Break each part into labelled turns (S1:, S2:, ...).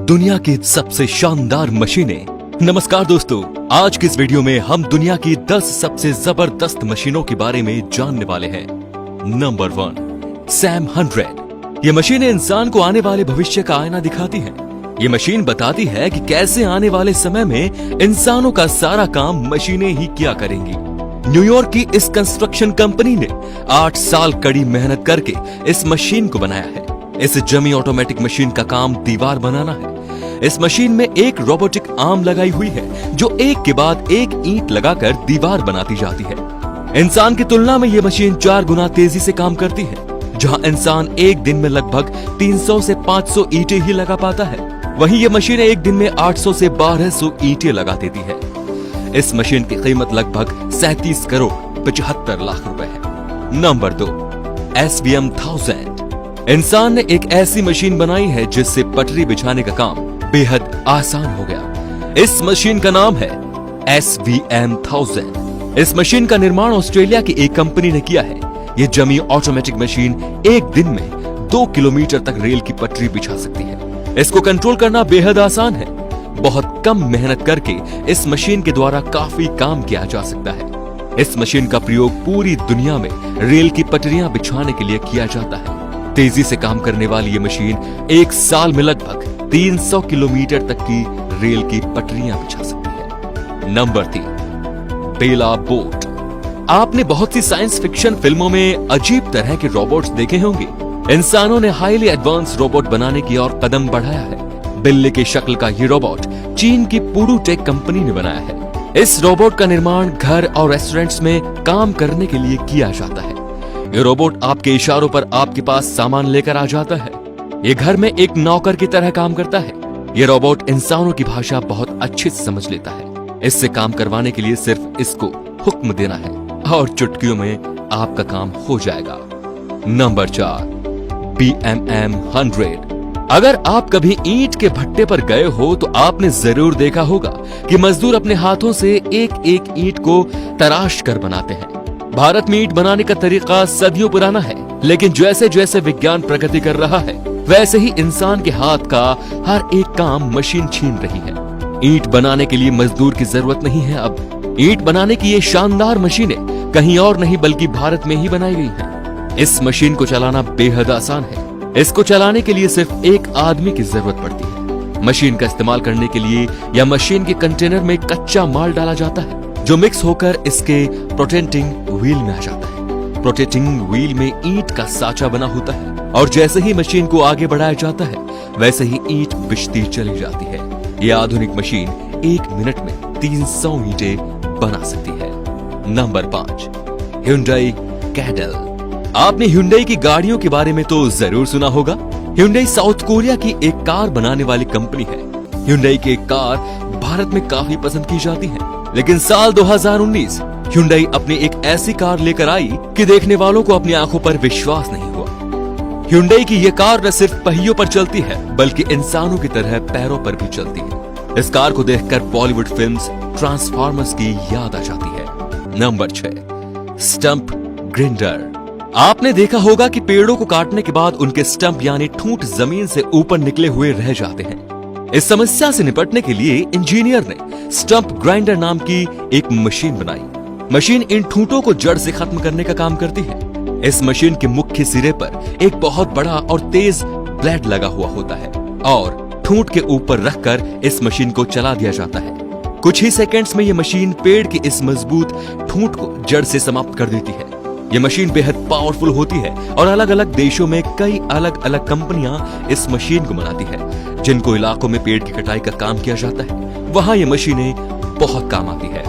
S1: दुनिया की सबसे शानदार मशीनें। नमस्कार दोस्तों, आज की इस वीडियो में हम दुनिया की 10 सबसे जबरदस्त मशीनों के बारे में जानने वाले हैं। Number 1, Sam 100। ये मशीनें इंसान को आने वाले भविष्य का आईना दिखाती हैं। ये मशीन बताती है कि कैसे आने वाले समय में इंसानों का सारा काम मशीनें ही किया करेंगी। न्यूयॉर्क की इस कंस्ट्रक्शन कंपनी ने 8 साल कड़ी मेहनत करके इस मशीन को बनाया है। इस जमी ऑटोमेटिक मशीन का काम दीवार बनाना है। इस मशीन में एक रोबोटिक आर्म लगाई हुई है जो एक के बाद एक ईंट लगाकर दीवार बनाती जाती है। इंसान की तुलना में यह मशीन 4 गुना तेजी से काम करती है। जहां इंसान एक दिन में लगभग 300 से 500 ईंटें ही लगा पाता है, वहीं यह मशीन एक दिन में 800 से 1200 ईंटें लगा देती है। इस मशीन की कीमत लगभग 37 करोड़ 75 लाख रुपए है। Number 2, SVM 1000। इंसान ने एक ऐसी मशीन बनाई है जिससे पटरी बिछाने का काम बेहद आसान हो गया। इस मशीन का नाम है SVM 1000। इस मशीन का निर्माण ऑस्ट्रेलिया की एक कंपनी ने किया है। ये जमी ऑटोमेटिक मशीन एक दिन में 2 किलोमीटर तक रेल की पटरी बिछा सकती है। इसको कंट्रोल करना बेहद आसान है। बहुत कम मेहनत करके इस मशीन के द्वारा काफी काम किया जा सकता है। इस मशीन का प्रयोग पूरी दुनिया में रेल की पटरियां बिछाने के लिए किया जाता है। तेजी से काम करने वाली ये मशीन एक साल में लगभग 300 किलोमीटर तक की रेल की पटरियां बिछा सकती है। नंबर 3, बेला बोट। आपने बहुत सी साइंस फिक्शन फिल्मों में अजीब तरह के रोबोट्स देखे होंगे। इंसानों ने हाईली एडवांस रोबोट बनाने की ओर कदम बढ़ाया है। बिल्ली की शक्ल का ये रोबोट चीन की पुडू टेक कंपनी ने बनाया है। इस रोबोट का निर्माण घर और रेस्टोरेंट्स में काम करने के लिए किया जाता है। ये रोबोट आपके इशारों पर आपके पास सामान लेकर आ जाता है। ये घर में एक नौकर की तरह काम करता है। ये रोबोट इंसानों की भाषा बहुत अच्छे से समझ लेता है। इससे काम करवाने के लिए सिर्फ इसको हुक्म देना है और चुटकियों में आपका काम हो जाएगा। Number 4, BMM 100। अगर आप कभी ईंट के भट्टे पर गए हो तो आपने जरूर देखा होगा कि मजदूर अपने हाथों से एक एक ईंट को तराश कर बनाते हैं। भारत में ईंट बनाने का तरीका सदियों पुराना है, लेकिन जैसे जैसे विज्ञान प्रगति कर रहा है वैसे ही इंसान के हाथ का हर एक काम मशीन छीन रही है। ईंट बनाने के लिए मजदूर की जरूरत नहीं है। अब ईंट बनाने की ये शानदार मशीनें कहीं और नहीं बल्कि भारत में ही बनाई गई हैं। इस मशीन को चलाना बेहद आसान है। इसको चलाने के लिए सिर्फ एक आदमी की जरूरत पड़ती है। मशीन का इस्तेमाल करने के लिए या मशीन के कंटेनर में कच्चा माल डाला जाता है जो मिक्स होकर इसके प्रोटेटिंग व्हील में आ जाता है। प्रोटेटिंग व्हील में ईंट का साचा बना होता है और जैसे ही मशीन को आगे बढ़ाया जाता है वैसे ही ईंट बिछती चली जाती है। यह आधुनिक मशीन 1 मिनट में 300 ईंटें बना सकती है। Number 5, Hyundai Cadell। आपने Hyundai की गाड़ियों के बारे में तो जरूर सुना होगा। Hyundai साउथ कोरिया की एक कार बनाने वाली कंपनी है। Hyundai की कार भारत में काफी पसंद की जाती है, लेकिन साल 2019 Hyundai अपनी एक ऐसी कार लेकर आई कि देखने वालों को अपनी आंखों पर विश्वास नहीं हुआ। Hyundai की ये कार न सिर्फ पहियों पर चलती है बल्कि इंसानों की तरह पैरों पर भी चलती है। इस कार को देखकर बॉलीवुड फिल्म्स ट्रांसफॉर्मर्स की याद आ जाती है। Number 6, stump grinder. आपने देखा होगा कि पेड़ों को काटने के बाद उनके स्टंप यानी ठूंठ जमीन से ऊपर निकले हुए रह जाते हैं। इस समस्या से निपटने के लिए इंजीनियर ने स्टंप ग्राइंडर नाम की एक मशीन बनाई। मशीन इन ठूंठों को जड़ से खत्म करने का काम करती है। इस मशीन के मुख्य सिरे पर एक बहुत बड़ा और तेज ब्लेड लगा हुआ होता है और ठूंठ के ऊपर रखकर इस मशीन को चला दिया जाता है। कुछ ही सेकंड्स में यह मशीन पेड़ के इस मजबूत ठूंठ को जड़ से समाप्त कर देती है। यह मशीन बेहद पावरफुल होती है और अलग अलग देशों में कई अलग अलग कंपनियां इस मशीन को बनाती है। जिनको इलाकों में पेड़ की कटाई का काम किया जाता है वहां ये मशीनें बहुत काम आती है।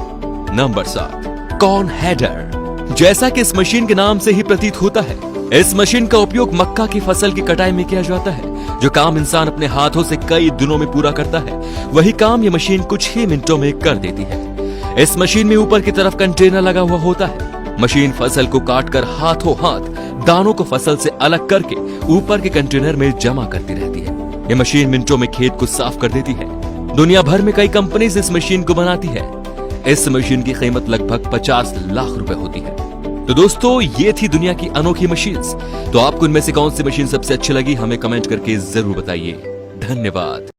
S1: Number 7, corn header. जैसा कि इस मशीन के नाम से ही प्रतीत होता है, इस मशीन का उपयोग मक्का की फसल की कटाई में किया जाता है। जो काम इंसान अपने हाथों से कई दिनों में पूरा करता है वही काम ये मशीन कुछ ही मिनटों में कर देती है। इस मशीन में ऊपर की तरफ कंटेनर लगा हुआ होता है। मशीन फसल को काटकर हाथों हाथ दानों को फसल से अलग करके ऊपर के कंटेनर में जमा करती रहती है। ये मशीन मिनटों में खेत को साफ कर देती है। दुनिया भर में कई कंपनीज इस मशीन को बनाती है। इस मशीन की कीमत लगभग 50 लाख रुपए होती है। तो दोस्तों, ये थी दुनिया की अनोखी मशीन्स। तो आपको इनमें से कौन सी मशीन सबसे अच्छी लगी हमें कमेंट करके जरूर बताइए। धन्यवाद।